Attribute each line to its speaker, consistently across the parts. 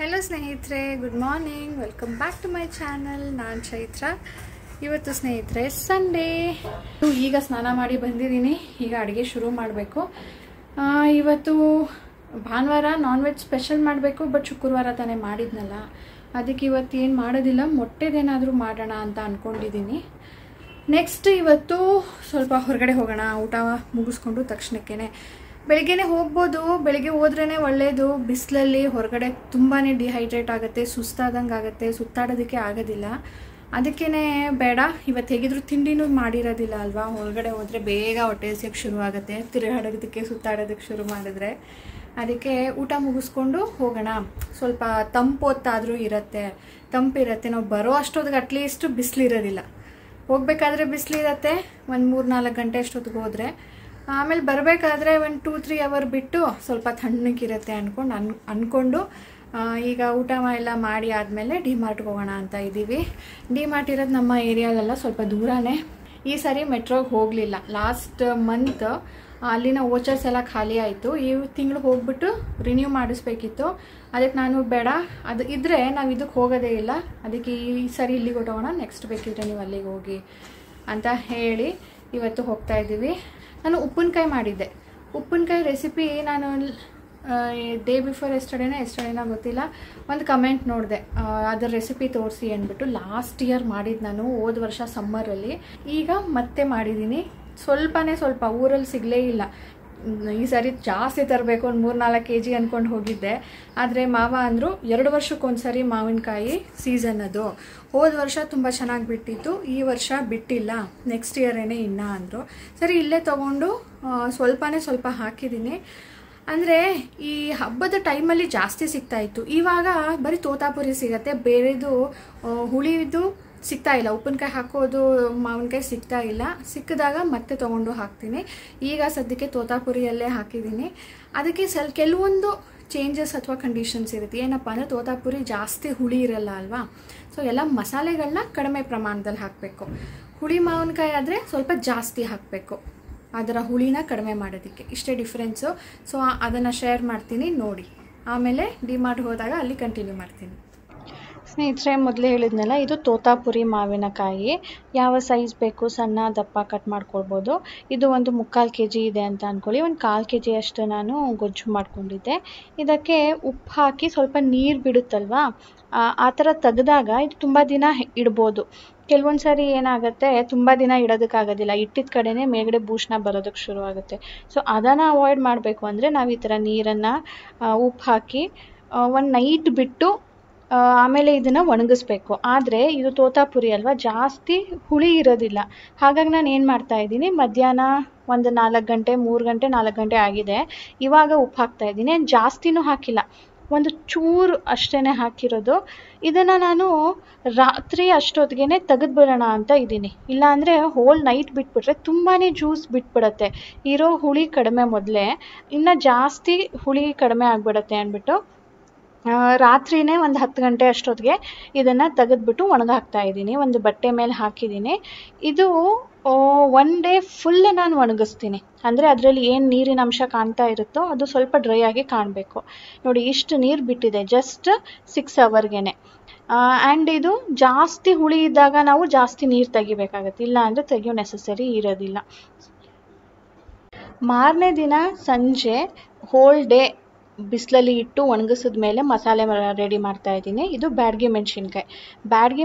Speaker 1: Hello ಸ್ನೇಹಿತರೆ, good morning. Welcome back to my channel. ನಾನು ಚೈತ್ರ. ಇವತ್ತು ಸ್ನೇಹಿತರೆ ಸಂಡೇ. ಈಗ ಸ್ನಾನ ಮಾಡಿ ಬಂದಿದ್ದೀನಿ. ಈಗ ಅಡುಗೆ ಶುರು ಮಾಡಬೇಕು. ಇವತ್ತು ಭಾನುವಾರ ನಾನ್ ವೆಜ್ ಸ್ಪೆಷಲ್ ಮಾಡಬೇಕು. ಬಟ್ ಶುಕ್ರವಾರ ತಾನೇ ಮಾಡಿದ್ನಲ್ಲ, ಅದಕ್ಕೆ ಇವತ್ತು ಏನು ಮಾಡೋದಿಲ್ಲ, ಮೊಟ್ಟೆದೇನಾದರೂ ಮಾಡೋಣ ಅಂತ ಅಂದ್ಕೊಂಡಿದ್ದೀನಿ. ನೆಕ್ಸ್ಟ್ ಇವತ್ತು ಸ್ವಲ್ಪ ಹೊರಗಡೆ ಹೋಗೋಣ. ಊಟ ಮುಗಿಸ್ಕೊಂಡು ತಕ್ಷಣಕ್ಕೇ ಬೆಳಿಗ್ಗೆನೇ ಹೋಗ್ಬೋದು. ಬೆಳಿಗ್ಗೆ ಹೋದ್ರೇ ಒಳ್ಳೆಯದು. ಬಿಸಿಲಲ್ಲಿ ಹೊರಗಡೆ ತುಂಬಾ ಡಿಹೈಡ್ರೇಟ್ ಆಗುತ್ತೆ, ಸುಸ್ತಾದಂಗೆ ಆಗುತ್ತೆ, ಸುತ್ತಾಡೋದಕ್ಕೆ ಆಗೋದಿಲ್ಲ. ಅದಕ್ಕೇ ಬೇಡ. ಇವತ್ತು ಹೇಗಿದ್ರು ತಿಂಡಿನೂ ಮಾಡಿರೋದಿಲ್ಲ ಅಲ್ವಾ. ಹೊರಗಡೆ ಹೋದರೆ ಬೇಗ ಹೊಟ್ಟೆ ಹಸಿಯೋಕ್ಕೆ ಶುರು ಆಗುತ್ತೆ, ತಿರುಗಾಡೋದಕ್ಕೆ ಸುತ್ತಾಡೋದಕ್ಕೆ ಶುರು ಮಾಡಿದ್ರೆ. ಅದಕ್ಕೆ ಊಟ ಮುಗಿಸ್ಕೊಂಡು ಹೋಗೋಣ. ಸ್ವಲ್ಪ ತಂಪೊತ್ತಾದರೂ ಇರುತ್ತೆ, ತಂಪಿರುತ್ತೆ. ನಾವು ಬರೋ ಅಷ್ಟೊತ್ತಿಗೆ ಅಟ್ಲೀಸ್ಟ್ ಬಿಸಿಲಿರೋದಿಲ್ಲ. ಹೋಗಬೇಕಾದ್ರೆ ಬಿಸಿಲಿರುತ್ತೆ, ಒಂದು 3-4 ಗಂಟೆ ಅಷ್ಟೊತ್ತಿಗೆ ಹೋದರೆ. ಆಮೇಲೆ ಬರಬೇಕಾದ್ರೆ ಒಂದು 2-3 ಅವರ್ ಬಿಟ್ಟು ಸ್ವಲ್ಪ ತಣ್ಣಗಿರುತ್ತೆ ಅಂದ್ಕೊಂಡು ಈಗ ಊಟ ಎಲ್ಲ ಮಾಡಿ ಆದಮೇಲೆ ಡಿಮಾರ್ಟ್ಗೆ ಹೋಗೋಣ ಅಂತ ಇದ್ದೀವಿ. ಡಿಮಾರ್ಟ್ ಇರೋದು ನಮ್ಮ ಏರಿಯಾಲೆಲ್ಲ ಸ್ವಲ್ಪ ದೂರನೇ. ಈ ಸಾರಿ ಮೆಟ್ರೋಗೆ ಹೋಗಲಿಲ್ಲ. ಲಾಸ್ಟ್ ಮಂತ್ ಅಲ್ಲಿನ ವೋಚರ್ಸ್ ಎಲ್ಲ ಖಾಲಿ ಆಯಿತು. ಈ ತಿಂಗಳು ಹೋಗ್ಬಿಟ್ಟು ರಿನ್ಯೂ ಮಾಡಿಸ್ಬೇಕಿತ್ತು. ಅದಕ್ಕೆ ನಾನು ಬೇಡ, ಅದು ಇದ್ದರೆ ನಾವು ಇದಕ್ಕೆ ಹೋಗೋದೇ ಇಲ್ಲ, ಅದಕ್ಕೆ ಈ ಸಾರಿ ಇಲ್ಲಿಗೆ ಹೊಟ್ಟೋಗೋಣ, ನೆಕ್ಸ್ಟ್ ಬೇಕಿದ್ರೆ ನೀವು ಅಲ್ಲಿಗೆ ಹೋಗಿ ಅಂತ ಹೇಳಿ ಇವತ್ತು ಹೋಗ್ತಾ ಇದ್ದೀವಿ. ನಾನು ಉಪ್ಪಿನಕಾಯಿ ಮಾಡಿದ್ದೆ. ಉಪ್ಪಿನಕಾಯಿ ರೆಸಿಪಿ ನಾನು ಡೇ ಬಿಫೋರ್ ಎಸ್ಟರ್ಡೇನೋ ಗೊತ್ತಿಲ್ಲ, ಒಂದು ಕಮೆಂಟ್ ನೋಡಿದೆ, ಅದರ ರೆಸಿಪಿ ತೋರಿಸಿ ಅಂದ್ಬಿಟ್ಟು. ಲಾಸ್ಟ್ ಇಯರ್ ಮಾಡಿದ್ದು ನಾನು, ಹೋದ ವರ್ಷ ಸಮ್ಮರಲ್ಲಿ. ಈಗ ಮತ್ತೆ ಮಾಡಿದ್ದೀನಿ. ಸ್ವಲ್ಪ ಊರಲ್ಲಿ ಸಿಗಲೇ ಇಲ್ಲ. ಈ ಸಾರಿ ಜಾಸ್ತಿ ತರಬೇಕು, ಒಂದು 3-4 kg ಅಂದ್ಕೊಂಡು ಹೋಗಿದ್ದೆ. ಆದರೆ ಮಾವ ಅಂದರು 2 ವರ್ಷಕ್ಕೊಂದ್ಸರಿ ಮಾವಿನಕಾಯಿ ಸೀಸನ್ ಅದು. ಹೋದ ವರ್ಷ ತುಂಬ ಚೆನ್ನಾಗಿ ಬಿಟ್ಟಿತ್ತು, ಈ ವರ್ಷ ಬಿಟ್ಟಿಲ್ಲ, ನೆಕ್ಸ್ಟ್ ಇಯರೇನೆ ಇನ್ನು ಅಂದರು. ಸರಿ ಇಲ್ಲೇ ತೊಗೊಂಡು ಸ್ವಲ್ಪ ಹಾಕಿದ್ದೀನಿ. ಅಂದರೆ ಈ ಹಬ್ಬದ ಟೈಮಲ್ಲಿ ಜಾಸ್ತಿ ಸಿಗ್ತಾಯಿತ್ತು. ಇವಾಗ ಬರೀ ತೋತಾಪುರಿ ಸಿಗುತ್ತೆ, ಬೇರೆದು ಹುಳಿದು ಸಿಗ್ತಾ ಇಲ್ಲ. ಉಪ್ಪಿನಕಾಯಿ ಹಾಕೋದು ಮಾವಿನಕಾಯಿ ಸಿಗ್ತಾ ಇಲ್ಲ. ಸಿಕ್ಕಿದಾಗ ಮತ್ತೆ ತೊಗೊಂಡು ಹಾಕ್ತೀನಿ. ಈಗ ಸದ್ಯಕ್ಕೆ ತೋತಾಪುರಿಯಲ್ಲೇ ಹಾಕಿದ್ದೀನಿ. ಅದಕ್ಕೆ ಕೆಲವೊಂದು ಚೇಂಜಸ್ ಅಥವಾ ಕಂಡೀಷನ್ಸ್ ಇರುತ್ತೆ. ಏನಪ್ಪ ಅಂದರೆ ತೋತಾಪುರಿ ಜಾಸ್ತಿ ಹುಳಿ ಇರಲ್ಲ ಅಲ್ವಾ. ಸೊ ಎಲ್ಲ ಮಸಾಲೆಗಳನ್ನ ಕಡಿಮೆ ಪ್ರಮಾಣದಲ್ಲಿ ಹಾಕಬೇಕು. ಹುಳಿ ಮಾವಿನಕಾಯಿ ಆದರೆ ಸ್ವಲ್ಪ ಜಾಸ್ತಿ ಹಾಕಬೇಕು, ಅದರ ಹುಳಿನ ಕಡಿಮೆ ಮಾಡೋದಕ್ಕೆ. ಇಷ್ಟೇ ಡಿಫ್ರೆನ್ಸು. ಸೊ ಅದನ್ನು ಶೇರ್ ಮಾಡ್ತೀನಿ ನೋಡಿ. ಆಮೇಲೆ ಡಿಮಾರ್ಟ್ಗೆ ಹೋದಾಗ ಅಲ್ಲಿ ಕಂಟಿನ್ಯೂ ಮಾಡ್ತೀನಿ. ಸ್ನೇಹಿತರೆ, ಮೊದಲೇ ಹೇಳಿದ್ನಲ್ಲ, ಇದು ತೋತಾಪುರಿ ಮಾವಿನಕಾಯಿ. ಯಾವ ಸೈಜ್ ಬೇಕು ಸಣ್ಣ ದಪ್ಪ ಕಟ್ ಮಾಡ್ಕೊಳ್ಬೋದು. ಇದು ಒಂದು 3/4 kg ಇದೆ ಅಂತ ಅಂದ್ಕೊಳ್ಳಿ. ಒಂದು 1/4 kg ಅಷ್ಟು ನಾನು ಗೊಜ್ಜು ಮಾಡ್ಕೊಂಡಿದ್ದೆ. ಇದಕ್ಕೆ ಉಪ್ಪು ಹಾಕಿ ಸ್ವಲ್ಪ ನೀರು ಬಿಡುತ್ತಲ್ವಾ, ಆ ಥರ ತೆಗೆದಾಗ ಇದು ತುಂಬ ದಿನ ಇಡ್ಬೋದು. ಕೆಲವೊಂದು ಸಾರಿ ಏನಾಗುತ್ತೆ, ತುಂಬ ದಿನ ಇಡೋದಕ್ಕಾಗೋದಿಲ್ಲ, ಇಟ್ಟಿದ್ದ ಕಡೆನೇ ಮೇಲ್ಗಡೆ ಭೂಷಣ ಬರೋದಕ್ಕೆ ಶುರು ಆಗುತ್ತೆ. ಸೊ ಅದನ್ನು ಅವಾಯ್ಡ್ ಮಾಡಬೇಕು ಅಂದರೆ ನಾವು ಈ ಥರ ನೀರನ್ನು ಉಪ್ಪು ಹಾಕಿ ಒಂದು ನೈಟ್ ಬಿಟ್ಟು ಆಮೇಲೆ ಇದನ್ನು ಒಣಗಿಸ್ಬೇಕು. ಆದರೆ ಇದು ತೋತಾಪುರಿ ಅಲ್ವಾ, ಜಾಸ್ತಿ ಹುಳಿ ಇರೋದಿಲ್ಲ. ಹಾಗಾಗಿ ನಾನು ಏನು ಮಾಡ್ತಾಯಿದ್ದೀನಿ, ಮಧ್ಯಾಹ್ನ ಒಂದು 4 ಗಂಟೆ 3 ಗಂಟೆ 4 ಗಂಟೆ ಆಗಿದೆ, ಇವಾಗ ಉಪ್ಪು ಹಾಕ್ತಾಯಿದ್ದೀನಿ. ಜಾಸ್ತಿನೂ ಹಾಕಿಲ್ಲ, ಒಂದು ಚೂರು ಅಷ್ಟೇ ಹಾಕಿರೋದು. ಇದನ್ನು ನಾನು ರಾತ್ರಿ ಅಷ್ಟೊತ್ತಿಗೆ ತೆಗೆದುಬಿಡೋಣ ಅಂತ ಇದ್ದೀನಿ. ಇಲ್ಲಾಂದರೆ ಹೋಲ್ ನೈಟ್ ಬಿಟ್ಬಿಟ್ರೆ ತುಂಬಾ ಜ್ಯೂಸ್ ಬಿಟ್ಬಿಡುತ್ತೆ. ಇರೋ ಹುಳಿ ಕಡಿಮೆ ಮೊದಲೇ, ಇನ್ನು ಜಾಸ್ತಿ ಹುಳಿ ಕಡಿಮೆ ಆಗಿಬಿಡುತ್ತೆ ಅಂದ್ಬಿಟ್ಟು ರಾತ್ರಿಯೇ ಒಂದು 10 ಗಂಟೆ ಅಷ್ಟೊತ್ತಿಗೆ ಇದನ್ನು ತೆಗೆದ್ಬಿಟ್ಟು ಒಣಗಾಕ್ತಾ ಇದ್ದೀನಿ. ಒಂದು ಬಟ್ಟೆ ಮೇಲೆ ಹಾಕಿದ್ದೀನಿ. ಇದು 1 ಡೇ ಫುಲ್ ನಾನು ಒಣಗಿಸ್ತೀನಿ. ಅಂದರೆ ಅದರಲ್ಲಿ ಏನು ನೀರಿನ ಅಂಶ ಕಾಣ್ತಾ ಇರುತ್ತೋ ಅದು ಸ್ವಲ್ಪ ಡ್ರೈ ಆಗಿ ಕಾಣಬೇಕು. ನೋಡಿ, ಇಷ್ಟು ನೀರು ಬಿಟ್ಟಿದೆ ಜಸ್ಟ್ 6 ಅವರ್ಗೆ. ಆ್ಯಂಡ್ ಇದು ಜಾಸ್ತಿ ಹುಳಿ ಇದ್ದಾಗ ನಾವು ಜಾಸ್ತಿ ನೀರು ತೆಗಿಬೇಕಾಗತ್ತೆ, ಇಲ್ಲ ಅಂದರೆ ತೆಗಿಯೋ ನೆಸಸರಿ ಇರೋದಿಲ್ಲ. ಮಾರನೇ ದಿನ ಸಂಜೆ ಹೋಲ್ ಡೇ ಬಿಸಿಲಲ್ಲಿ ಇಟ್ಟು ಒಣಗಿಸಿದ ಮೇಲೆ ಮಸಾಲೆ ರೆಡಿ ಮಾಡ್ತಾ ಇದ್ದೀನಿ. ಇದು ಬ್ಯಾಡಗಿ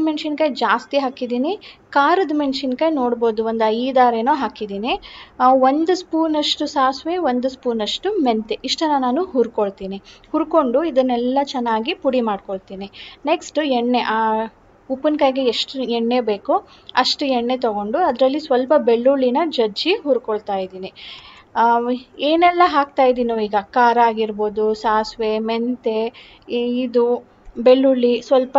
Speaker 1: ಮೆಣಸಿನ್ಕಾಯಿ ಜಾಸ್ತಿ ಹಾಕಿದ್ದೀನಿ. ಖಾರದ ಮೆಣಸಿನ್ಕಾಯಿ ನೋಡ್ಬೋದು, ಒಂದು 5-6 ಹಾಕಿದ್ದೀನಿ. 1 ಸ್ಪೂನಷ್ಟು ಸಾಸಿವೆ, 1 ಸ್ಪೂನಷ್ಟು ಮೆಂತೆ, ಇಷ್ಟನ್ನು ನಾನು ಹುರ್ಕೊಂಡು ಇದನ್ನೆಲ್ಲ ಚೆನ್ನಾಗಿ ಪುಡಿ ಮಾಡ್ಕೊಳ್ತೀನಿ. ನೆಕ್ಸ್ಟ್ ಎಣ್ಣೆ, ಉಪ್ಪಿನಕಾಯಿಗೆ ಎಷ್ಟು ಎಣ್ಣೆ ಬೇಕೋ ಅಷ್ಟು ಎಣ್ಣೆ ತೊಗೊಂಡು ಅದರಲ್ಲಿ ಸ್ವಲ್ಪ ಬೆಳ್ಳುಳ್ಳಿನ ಜಜ್ಜಿ ಹುರ್ಕೊಳ್ತಾ ಇದ್ದೀನಿ. ಏನೆಲ್ಲ ಹಾಕ್ತಾ ಇದ್ದೀನೋ ಈಗ, ಖಾರ ಆಗಿರ್ಬೋದು, ಸಾಸಿವೆ, ಮೆಂತೆ, ಇದು ಬೆಳ್ಳುಳ್ಳಿ, ಸ್ವಲ್ಪ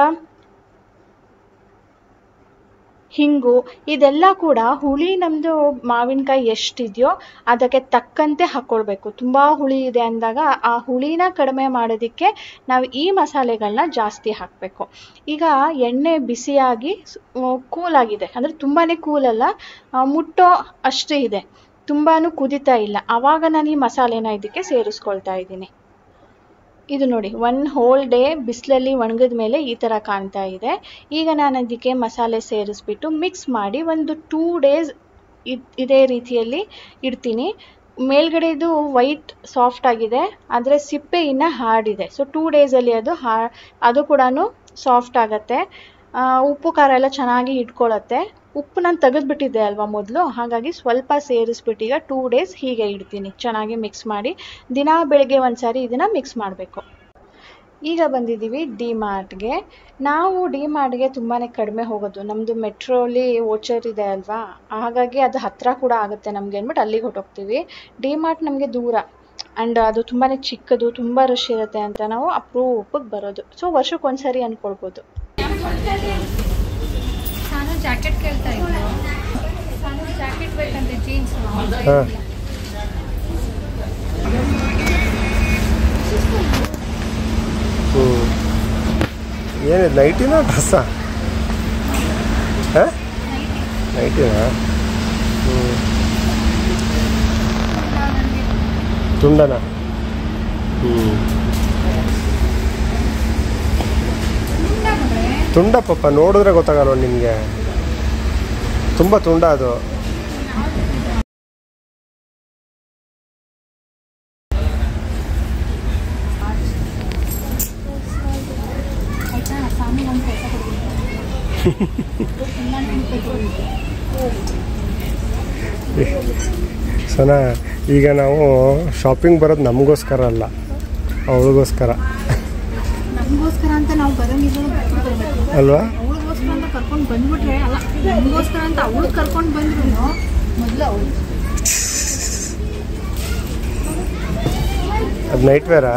Speaker 1: ಹಿಂಗು, ಇದೆಲ್ಲ ಕೂಡ ಹುಳಿ ನಮ್ಮದು ಮಾವಿನಕಾಯಿ ಎಷ್ಟಿದೆಯೋ ಅದಕ್ಕೆ ತಕ್ಕಂತೆ ಹಾಕ್ಕೊಳ್ಬೇಕು. ತುಂಬ ಹುಳಿ ಇದೆ ಅಂದಾಗ ಆ ಹುಳಿನ ಕಡಿಮೆ ಮಾಡೋದಕ್ಕೆ ನಾವು ಈ ಮಸಾಲೆಗಳನ್ನ ಜಾಸ್ತಿ ಹಾಕಬೇಕು. ಈಗ ಎಣ್ಣೆ ಬಿಸಿಯಾಗಿ ಕೂಲಾಗಿದೆ, ಅಂದರೆ ತುಂಬಾ ಕೂಲಲ್ಲ, ಮುಟ್ಟೋ ಅಷ್ಟು ಇದೆ, ತುಂಬಾ ಕುದೀತಾ ಇಲ್ಲ. ಆವಾಗ ನಾನು ಈ ಮಸಾಲೆನ ಇದಕ್ಕೆ ಸೇರಿಸ್ಕೊಳ್ತಾ ಇದ್ದೀನಿ. ಇದು ನೋಡಿ 1 ಹೋಲ್ ಡೇ ಬಿಸಿಲಲ್ಲಿ ಒಣಗಿದ ಮೇಲೆ ಈ ಥರ ಕಾಣ್ತಾ ಇದೆ. ಈಗ ನಾನು ಅದಕ್ಕೆ ಮಸಾಲೆ ಸೇರಿಸ್ಬಿಟ್ಟು ಮಿಕ್ಸ್ ಮಾಡಿ ಒಂದು 2 ಡೇಸ್ ಇದೇ ರೀತಿಯಲ್ಲಿ ಇಡ್ತೀನಿ. ಮೇಲ್ಗಡೆದು ವೈಟ್ ಸಾಫ್ಟ್ ಆಗಿದೆ, ಆದರೆ ಸಿಪ್ಪೆ ಇನ್ನು ಹಾರ್ಡ್ ಇದೆ. ಸೊ 2 ಡೇಸಲ್ಲಿ ಅದು ಕೂಡ ಸಾಫ್ಟ್ ಆಗುತ್ತೆ. ಉಪ್ಪು ಖಾರ ಎಲ್ಲ ಚೆನ್ನಾಗಿ ಇಟ್ಕೊಳ್ಳುತ್ತೆ. ಉಪ್ಪು ನಾನು ತೆಗೆದುಬಿಟ್ಟಿದ್ದೆ ಅಲ್ವಾ ಮೊದಲು, ಹಾಗಾಗಿ ಸ್ವಲ್ಪ ಸೇರಿಸ್ಬಿಟ್ಟು ಈಗ 2 ಡೇಸ್ ಹೀಗೆ ಇಡ್ತೀನಿ. ಚೆನ್ನಾಗಿ ಮಿಕ್ಸ್ ಮಾಡಿ ದಿನ ಬೆಳಗ್ಗೆ ಒಂದ್ಸಾರಿ ಇದನ್ನು ಮಿಕ್ಸ್ ಮಾಡಬೇಕು. ಈಗ ಬಂದಿದ್ದೀವಿ ಡಿ-ಮಾರ್ಟ್ಗೆ. ನಾವು ಡಿ-ಮಾರ್ಟ್ಗೆ ತುಂಬಾ ಕಡಿಮೆ ಹೋಗೋದು. ನಮ್ಮದು ಮೆಟ್ರೋಲಿ ವೋಚರ್ ಇದೆ ಅಲ್ವಾ, ಹಾಗಾಗಿ ಅದು ಹತ್ತಿರ ಕೂಡ ಆಗುತ್ತೆ ನಮಗೆ ಅಂದ್ಬಿಟ್ಟು ಅಲ್ಲಿಗೆ ಹೊಟ್ಟೋಗ್ತೀವಿ. ಡಿ-ಮಾರ್ಟ್ ನಮಗೆ ದೂರ ಆ್ಯಂಡ್ ಅದು ತುಂಬಾ ಚಿಕ್ಕದು, ತುಂಬ ರಶ್ ಇರುತ್ತೆ ಅಂತ ನಾವು ಅಪರೂಪಕ್ಕೆ ಬರೋದು. ಸೊ ವರ್ಷಕ್ಕೊಂದ್ಸರಿ ಅಂದ್ಕೊಳ್ಬೋದು. ನಾನು ಜಾಕೆಟ್ ಕೇಳ್ತಾ ಇದ್ದೆ, ನಾನು ಜಾಕೆಟ್ ಬೇಕಂತೆ ಜೀನ್ಸ್.
Speaker 2: ಏನಿದೆ ನೈಟಿನ ಡ್ರೆಸ್ಸಾ? ನೈಟಿನಾ? ತುಂಡನ? ತುಂಡ ಪಾಪ, ನೋಡಿದ್ರೆ ಗೊತ್ತಾಗಲ್ಲ ನಿಮಗೆ. ತುಂಬ ತುಂಡ ಅದು. ಸನಾ, ಈಗ ನಾವು ಶಾಪಿಂಗ್ ಬರೋದು ನಮಗೋಸ್ಕರ ಅಲ್ಲ, ಅವಳಿಗೋಸ್ಕರ.
Speaker 1: ನಮಗೋಸ್ಕರ ಅಂತ ನಾವು ಬರೋಂಗಿಲ್ಲ
Speaker 2: ಅಲ್ವಾ?
Speaker 1: ಅವಳಿಗೋಸ್ಕರ ಅಂತ ಕರ್ಕೊಂಡು ಬಂದ್ಬಿಟ್ರೆ ಅಲ್ಲ, ನಮಗೋಸ್ಕರ ಅಂತ ಅವಳು ಕರ್ಕೊಂಡು ಬಂದ್ರು ಮೊದಲು ಅವಳು.
Speaker 2: ಅದು ನೈಟ್ ವೇರಾ?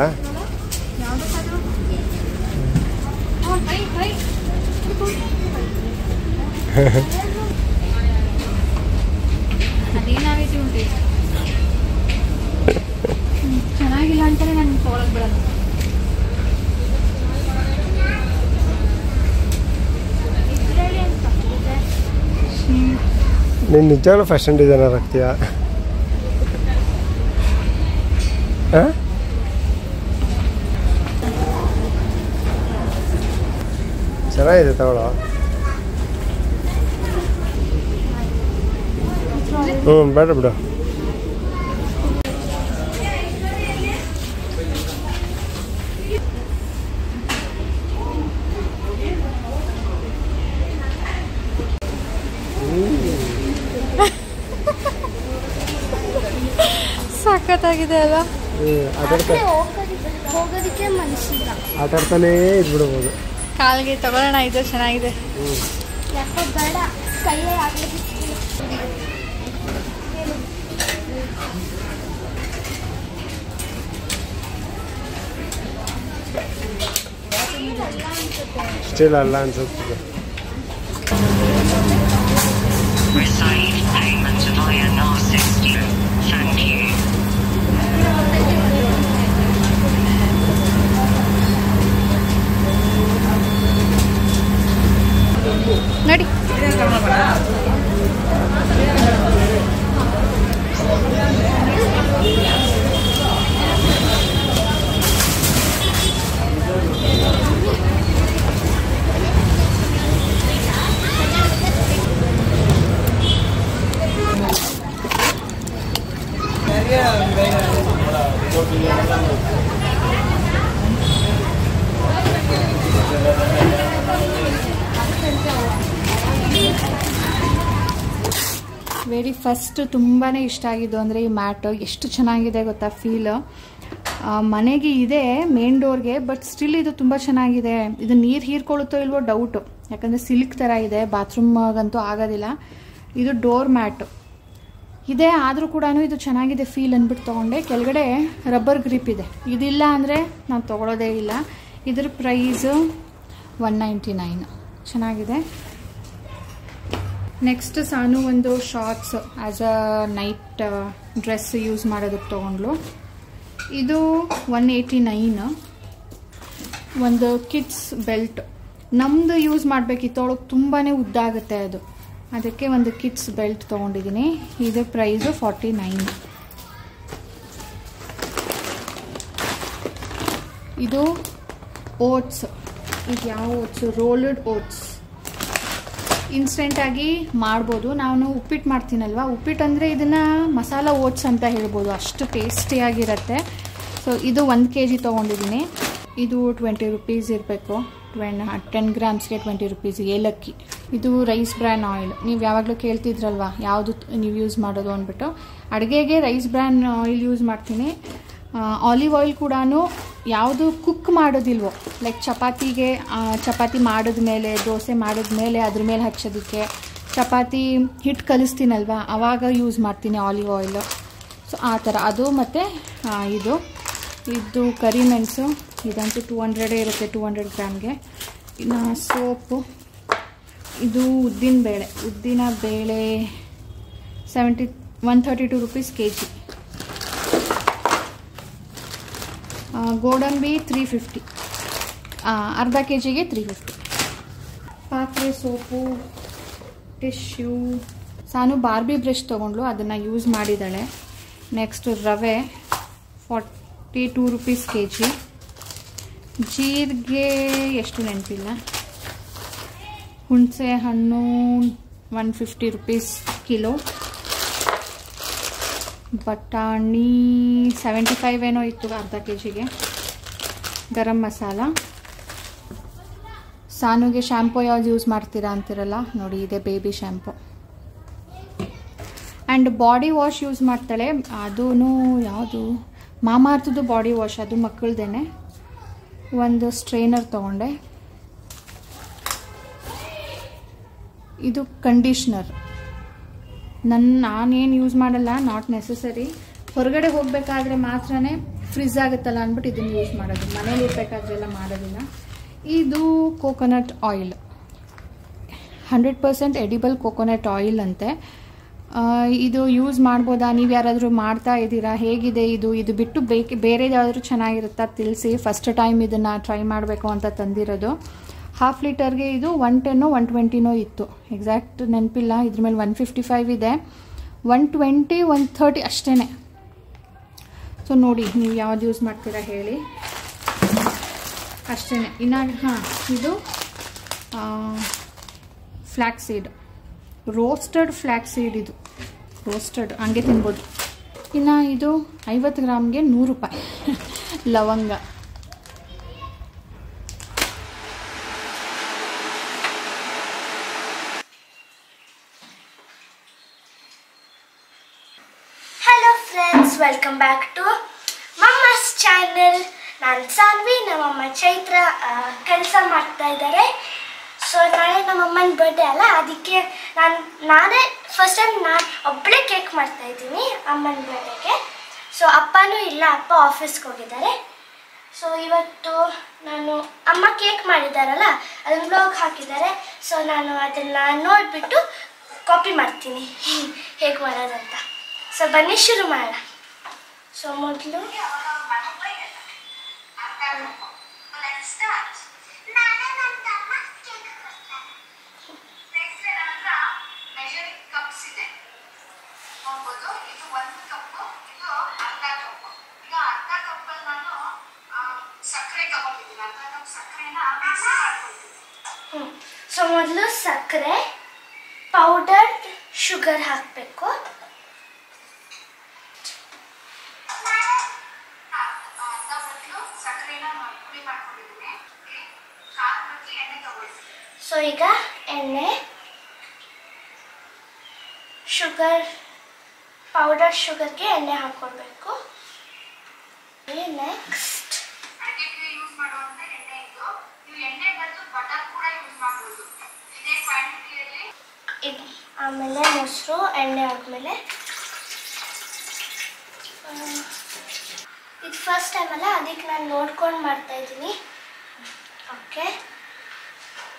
Speaker 1: ಅದೇನಾಗೈತಿ ಉಂಟು, ಚೆನ್ನಾಗಿಲ್ಲ ಅಂತಾನೆ ನಾನು ತೊಗೊಳಕ್ ಬಿಡಲ್ಲ.
Speaker 2: ನೀನು ನಿಜವಾಗ್ಲೂ ಫ್ಯಾಷನ್ ಡಿಸೈನರ್ ಆಗ್ತೀಯಾ? ಚೆನ್ನಾಗಿದೆ ತಗೊಳ್ಳೋ. ಬೇಡ ಬಿಡು.
Speaker 1: ಸಖತ್ತಾಗಿದೆ ಅಲ್ಲ?
Speaker 3: ಹೋಗೋದಕ್ಕೆ ಮನಸ್ಸಿಲ್ಲ,
Speaker 2: ಆಟಾಡ್ತಾನೇ ಇದ್ಬಿಡ್ಬೋದು.
Speaker 1: ಕಾಲಿಗೆ ತಗೊಳ್ಳೋಣ, ಇದು ಚೆನ್ನಾಗಿದೆ.
Speaker 3: ಯಾಕೋ ಬೇಡ, ಕೈಯೇ ಆಗಲಿ.
Speaker 2: ಸ್ಟಿಲ್ ಅಲ್ಲ ಅನ್ಸುತ್ತೆ.
Speaker 1: ನೋಡಿ, ವೆರಿ ಫಸ್ಟ್ ತುಂಬಾ ಇಷ್ಟ ಆಗಿದ್ದು ಅಂದರೆ ಈ ಮ್ಯಾಟು. ಎಷ್ಟು ಚೆನ್ನಾಗಿದೆ ಗೊತ್ತಾ ಫೀಲ್. ಮನೆಗೆ ಇದೆ ಮೇನ್ ಡೋರ್ಗೆ, ಬಟ್ ಸ್ಟಿಲ್ ಇದು ತುಂಬ ಚೆನ್ನಾಗಿದೆ. ಇದು ನೀರು ಹೀರ್ಕೊಳ್ಳುತ್ತೋ ಇಲ್ವೋ ಡೌಟು, ಯಾಕಂದರೆ ಸಿಲ್ಕ್ ಥರ ಇದೆ. ಬಾತ್ರೂಮ್ಗಂತೂ ಆಗೋದಿಲ್ಲ. ಇದು ಡೋರ್ ಮ್ಯಾಟು ಇದೆ, ಆದರೂ ಕೂಡ ಇದು ಚೆನ್ನಾಗಿದೆ ಫೀಲ್ ಅಂದ್ಬಿಟ್ಟು ತೊಗೊಂಡೆ. ಕೆಳಗಡೆ ರಬ್ಬರ್ ಗ್ರಿಪ್ ಇದೆ. ಇದಿಲ್ಲ ಅಂದರೆ ನಾನು ತೊಗೊಳೋದೇ ಇಲ್ಲ. ಇದ್ರ ಪ್ರೈಸು 199. ಚೆನ್ನಾಗಿದೆ. ನೆಕ್ಸ್ಟ್ ಸಾನು ಒಂದು shorts as a night dress use ಮಾಡೋದಕ್ಕೆ ತೊಗೊಂಡ್ಲು. ಇದು 189. ಒಂದು ಕಿಡ್ಸ್ ಬೆಲ್ಟ್ ನಮ್ಮದು ಯೂಸ್ ಮಾಡಬೇಕಿತ್ತು, ಅವಳಿಗೆ ತುಂಬಾ ಉದ್ದ ಆಗುತ್ತೆ ಅದು, ಅದಕ್ಕೆ ಒಂದು ಕಿಡ್ಸ್ ಬೆಲ್ಟ್ ತೊಗೊಂಡಿದ್ದೀನಿ. ಇದು ಪ್ರೈಸು 49. ಇದು ಓಟ್ಸ್, ಇದು ಯಾವ ಓಟ್ಸು, ರೋಲ್ಡ್ ಓಟ್ಸ್. ಇನ್ಸ್ಟೆಂಟಾಗಿ ಮಾಡ್ಬೋದು. ನಾನು ಉಪ್ಪಿಟ್ಟು ಮಾಡ್ತೀನಲ್ವ, ಉಪ್ಪಿಟ್ಟು ಅಂದರೆ ಇದನ್ನು ಮಸಾಲ ಓಟ್ಸ್ ಅಂತ ಹೇಳ್ಬೋದು, ಅಷ್ಟು ಟೇಸ್ಟಿಯಾಗಿರುತ್ತೆ. ಸೊ ಇದು 1 kg ತೊಗೊಂಡಿದ್ದೀನಿ. ಇದು 20 ರೂಪೀಸ್ ಇರಬೇಕು, 10 ಗ್ರಾಮ್ಸ್ಗೆ 20 ರೂಪೀಸ್. ಏಲಕ್ಕಿ. ಇದು ರೈಸ್ ಬ್ರ್ಯಾನ್ ಆಯಿಲ್. ನೀವು ಯಾವಾಗಲೂ ಕೇಳ್ತಿದ್ರಲ್ವ ಯಾವುದು ನೀವು ಯೂಸ್ ಮಾಡೋದು ಅಂದ್ಬಿಟ್ಟು, ಅಡುಗೆಗೆ ರೈಸ್ ಬ್ರ್ಯಾನ್ ಆಯಿಲ್ ಯೂಸ್ ಮಾಡ್ತೀನಿ. ಆಲಿವ್ ಆಯಿಲ್ ಕೂಡ ಯಾವುದು ಕುಕ್ ಮಾಡೋದಿಲ್ವೋ, ಲೈಕ್ ಚಪಾತಿಗೆ ಚಪಾತಿ ಮಾಡಿದ್ಮೇಲೆ, ದೋಸೆ ಮಾಡಿದ್ಮೇಲೆ ಅದ್ರ ಮೇಲೆ ಹಚ್ಚೋದಕ್ಕೆ, ಚಪಾತಿ ಹಿಟ್ಟು ಕಲಿಸ್ತೀನಲ್ವ ಆವಾಗ ಯೂಸ್ ಮಾಡ್ತೀನಿ ಆಲಿವ್ ಆಯಿಲು. ಸೊ ಆ ಥರ ಅದು. ಮತ್ತು ಇದು ಕರಿಮೆಣಸು, ಇದಂತೂ 200 ಇರುತ್ತೆ, 200 ಗ್ರಾಮ್ಗೆ. ಇನ್ನು ಸೋಪು, ಇದು ಉದ್ದಿನ ಬೇಳೆ 132 ರೂಪೀಸ್ kg. ಗೋಡಂಬಿ 350, ಅರ್ಧ kgಗೆ 350. ಪಾತ್ರೆ, ಸೋಪು, ಟಿಶ್ಯೂ. ಸಾನು ಬಾರ್ಬಿ ಬ್ರಷ್ ತೊಗೊಂಡ್ಲು, ಅದನ್ನು ಯೂಸ್ ಮಾಡಿದ್ದಾಳೆ. ನೆಕ್ಸ್ಟ್ ರವೆ 42 ರೂಪೀಸ್ kg. ಜೀರಿಗೆ ಎಷ್ಟು ನೆನಪಿಲ್ಲ. ಹುಣಸೆ ಹಣ್ಣು 150 ರೂಪೀಸ್ ಕಿಲೋ. ಬಟಾಣಿ 75 ಏನೋ ಇತ್ತು ಅರ್ಧ kgಗೆ. ಗರಂ ಮಸಾಲ. ಸಾನುಗೆ ಶ್ಯಾಂಪು ಯಾವ್ದು ಯೂಸ್ ಮಾಡ್ತೀರಾ ಅಂತಿರಲ್ಲ, ನೋಡಿ ಇದೆ baby shampoo. And body wash use ಮಾಡ್ತಾಳೆ, ಅದೂ ಯಾವುದು ಮಾಮಾರ್ಥದ್ದು ಬಾಡಿ ವಾಶ್, ಅದು ಮಕ್ಕಳದೇನೆ. ಒಂದು ಸ್ಟ್ರೈನರ್ ತೊಗೊಂಡೆ. ಇದು ಕಂಡೀಷ್ನರ್. ನಾನೇನು ಯೂಸ್ ಮಾಡಲ್ಲ, ನಾಟ್ ನೆಸಸರಿ. ಹೊರಗಡೆ ಹೋಗಬೇಕಾದ್ರೆ ಮಾತ್ರ ಫ್ರಿಜ್ ಆಗುತ್ತಲ್ಲ ಅಂದ್ಬಿಟ್ಟು ಇದನ್ನು ಯೂಸ್ ಮಾಡೋದು, ಮನೇಲಿ ಇರಬೇಕಾದ್ರೆಲ್ಲ ಮಾಡೋದಿಲ್ಲ. ಇದು coconut oil, 100% edible coconut oil ಅಂತೆ. ಇದು ಯೂಸ್ ಮಾಡ್ಬೋದಾ, ನೀವು ಯಾರಾದರೂ ಮಾಡ್ತಾ ಇದ್ದೀರಾ, ಹೇಗಿದೆ ಇದು ಬಿಟ್ಟು ಬೇರೆದು ಯಾವ್ದಾದ್ರು ಚೆನ್ನಾಗಿರುತ್ತಾ ತಿಳಿಸಿ. ಫಸ್ಟ್ ಟೈಮ್ ಇದನ್ನು ಟ್ರೈ ಮಾಡಬೇಕು ಅಂತ ತಂದಿರೋದು. 1/2 ಲೀಟರ್ಗೆ ಇದು 110 120 ಇತ್ತು, ಎಕ್ಸಾಕ್ಟ್ ನೆನಪಿಲ್ಲ. ಇದ್ರ ಮೇಲೆ 155 ಇದೆ, 120 130 ಅಷ್ಟೇ. ಸೊ ನೋಡಿ ನೀವು ಯಾವ್ದು ಯೂಸ್ ಮಾಡ್ತೀರಾ ಹೇಳಿ, ಅಷ್ಟೇ. ಇನ್ನು ಇದು flax seed, roasted flax seed. ಇದು ರೋಸ್ಟೆಡ್ ಹಂಗೆ ತಿನ್ಬೋದು. ಇನ್ನು ಇದು 50 ಗ್ರಾಮ್ಗೆ 100 ರೂಪಾಯಿ ಲವಂಗ.
Speaker 3: Hello friends, welcome back to mumma's channel. ನಾನು ಸಾನ್ವಿ, ನಮ್ಮಮ್ಮ ಚೈತ್ರ ಕೆಲಸ ಮಾಡ್ತಾ ಇದ್ದಾರೆ. ಸೊ ನಾಳೆ ನಮ್ಮಮ್ಮನ ಬರ್ಡೇ ಅಲ್ಲ, ಅದಕ್ಕೆ ನಾನೇ ಫಸ್ಟ್ ಟೈಮ್ ಒಬ್ಬಳೇ ಕೇಕ್ ಮಾಡ್ತಾ ಇದ್ದೀನಿ ಅಮ್ಮನ ಬರ್ಡೇಗೆ. ಸೊ ಅಪ್ಪನೂ ಇಲ್ಲ, ಅಪ್ಪ ಆಫೀಸ್ಗೆ ಹೋಗಿದ್ದಾರೆ. ಸೊ ಇವತ್ತು ಅಮ್ಮ ಕೇಕ್ ಮಾಡಿದ್ದಾರಲ್ಲ, ಅದನ್ನು ಬ್ಲಾಗ್ ಹಾಕಿದ್ದಾರೆ. ಸೊ ನಾನು ಅದನ್ನು ನೋಡಿಬಿಟ್ಟು ಕಾಪಿ ಮಾಡ್ತೀನಿ ಹೇಗೆ ಮಾಡೋದಂತ. ಸೊ ಬನ್ನಿ ಶುರು ಮಾಡೋಣ. ಸೊ ಮೊದಲು ಮೊದಲು ಸಕ್ಕರೆ, ಪೌಡರ್ ಶುಗರ್ ಹಾಕಬೇಕು. ಸೊ ಈಗ ಎಣ್ಣೆ, ಶುಗರ್, ಪೌಡರ್ ಶುಗರ್ಗೆ ಎಣ್ಣೆ ಹಾಕ್ಕೊಳ್ಬೇಕು. ನೆಕ್ಸ್ಟ್ ಆಮೇಲೆ ಮೊಸರು, ಎಣ್ಣೆ ಆದಮೇಲೆ ಇದು ಫಸ್ಟ್ ಟೈಮ್ ಅಲ್ಲ, ಅದಕ್ಕೆ ನಾನು ನೋಡ್ಕೊಂಡು ಮಾಡ್ತಾ ಇದ್ದೀನಿ. ಓಕೆ,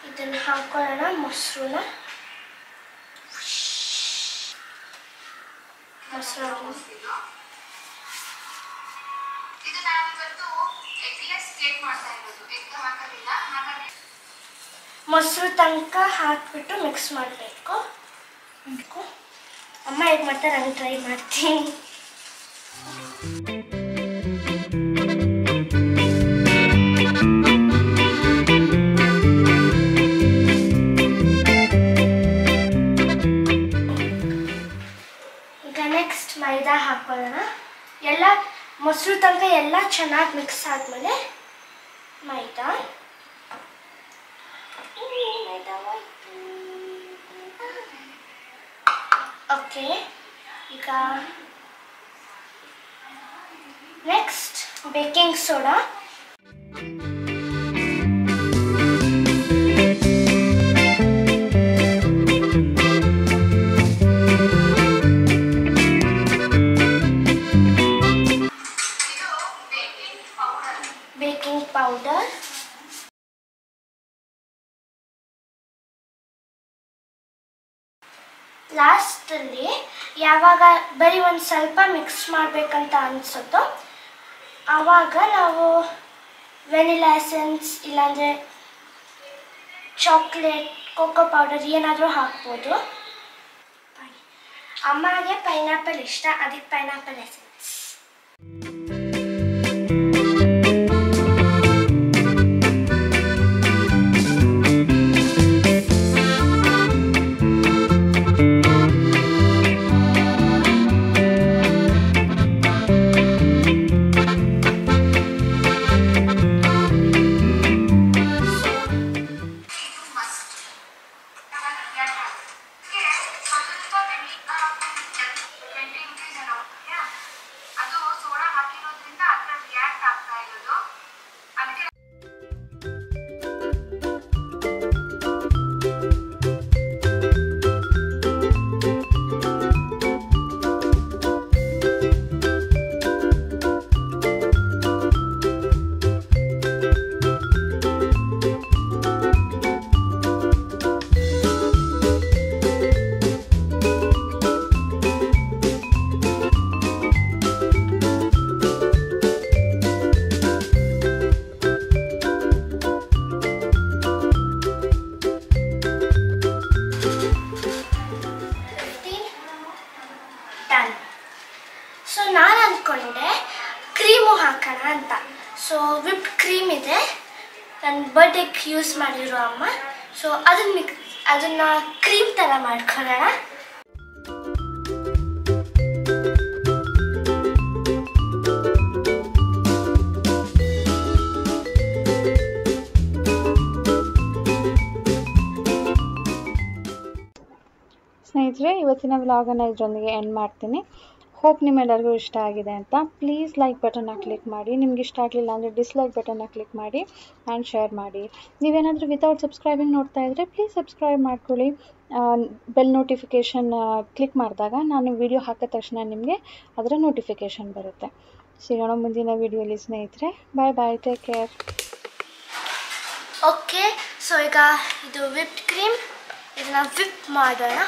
Speaker 3: ಇದನ್ನು ಹಾಕೊಳ್ಳೋಣ. ಮೊಸರು ಮೊಸರು ತನಕ ಹಾಕ್ಬಿಟ್ಟು ಮಿಕ್ಸ್ ಮಾಡಬೇಕು. ಅಮ್ಮ ಹೇಗೆ ಮಾಡ್ತಾರೆ ಹಂಗೆ ಟ್ರೈ ಮಾಡ್ತೀನಿ. ಮೊಸರು ತನಕ ಎಲ್ಲ ಚೆನ್ನಾಗಿ ಮಿಕ್ಸ್ ಆದಮೇಲೆ ಮೈದಾ ಓಕೆ. ಈಗ next baking soda, baking powder, ಲಾಸ್ಟಲ್ಲಿ ಯಾವಾಗ ಬರೀ ಒಂದು ಸ್ವಲ್ಪ ಮಿಕ್ಸ್ ಮಾಡಬೇಕಂತ ಅನಿಸುತ್ತೋ ಆವಾಗ ನಾವು ವೆನಿಲಾ ಎಸೆನ್ಸ್ ಇಲ್ಲಾಂದರೆ ಚಾಕ್ಲೇಟ್, ಕೋಕೋ ಪೌಡರ್ ಏನಾದರೂ ಹಾಕ್ಬೋದು. ಅಮ್ಮಗೆ ಪೈನಾಪಲ್ ಇಷ್ಟ, ಅದಕ್ಕೆ ಪೈನಾಪಲ್ ಎಸೆನ್ಸ್. ಸೊ ನಾನು ಅಂದ್ಕೊಂಡೆ ಕ್ರೀಮು ಹಾಕೋಣ ಅಂತ. ಸೊ ವಿಪ್ ಕ್ರೀಮ್ ಇದೆ, ನನ್ನ ಬರ್ಡೇಗೆ ಯೂಸ್ ಮಾಡಿರೋ ಅಮ್ಮ. ಸೊ ಅದನ್ನು ಕ್ರೀಮ್ ಥರ ಮಾಡ್ಕೊಳ್ಳೋಣ.
Speaker 1: ಸ್ನೇಹಿತರೆ, ಇವತ್ತಿನ ವ್ಲಾಗನ್ನು ಇದರೊಂದಿಗೆ ಎಂಡ್ ಮಾಡ್ತೀನಿ. ಹೋಪ್ ನಿಮ್ಮೆಲ್ಲರಿಗೂ ಇಷ್ಟ ಆಗಿದೆ ಅಂತ. ಪ್ಲೀಸ್ ಲೈಕ್ ಬಟನ್ನ ಕ್ಲಿಕ್ ಮಾಡಿ, ನಿಮ್ಗೆ ಇಷ್ಟ ಆಗಲಿಲ್ಲ ಅಂದರೆ ಡಿಸ್ಲೈಕ್ ಬಟನ್ನ ಕ್ಲಿಕ್ ಮಾಡಿ ಆ್ಯಂಡ್ ಶೇರ್ ಮಾಡಿ. ನೀವೇನಾದರೂ ವಿತೌಟ್ ಸಬ್ಸ್ಕ್ರೈಬಿಂಗ್ ನೋಡ್ತಾ ಇದ್ದರೆ ಪ್ಲೀಸ್ ಸಬ್ಸ್ಕ್ರೈಬ್ ಮಾಡ್ಕೊಳ್ಳಿ. ಬೆಲ್ ನೋಟಿಫಿಕೇಷನ್ ಕ್ಲಿಕ್ ಮಾಡಿದಾಗ ನಾನು ವಿಡಿಯೋ ಹಾಕಿದ ತಕ್ಷಣ ನಿಮಗೆ ಅದರ ನೋಟಿಫಿಕೇಷನ್ ಬರುತ್ತೆ. ಸಿಗೋಣ ಮುಂದಿನ ವಿಡಿಯೋಲಿ ಸ್ನೇಹಿತರೆ. ಬಾಯ್ ಬಾಯ್, ಟೇಕ್ ಕೇರ್.
Speaker 3: ಓಕೆ, ಸೊ ಈಗ ಇದು ವಿಪ್ ಕ್ರೀಮ್, ಇದನ್ನು ವಿಪ್ ಮಾಡೋಣ.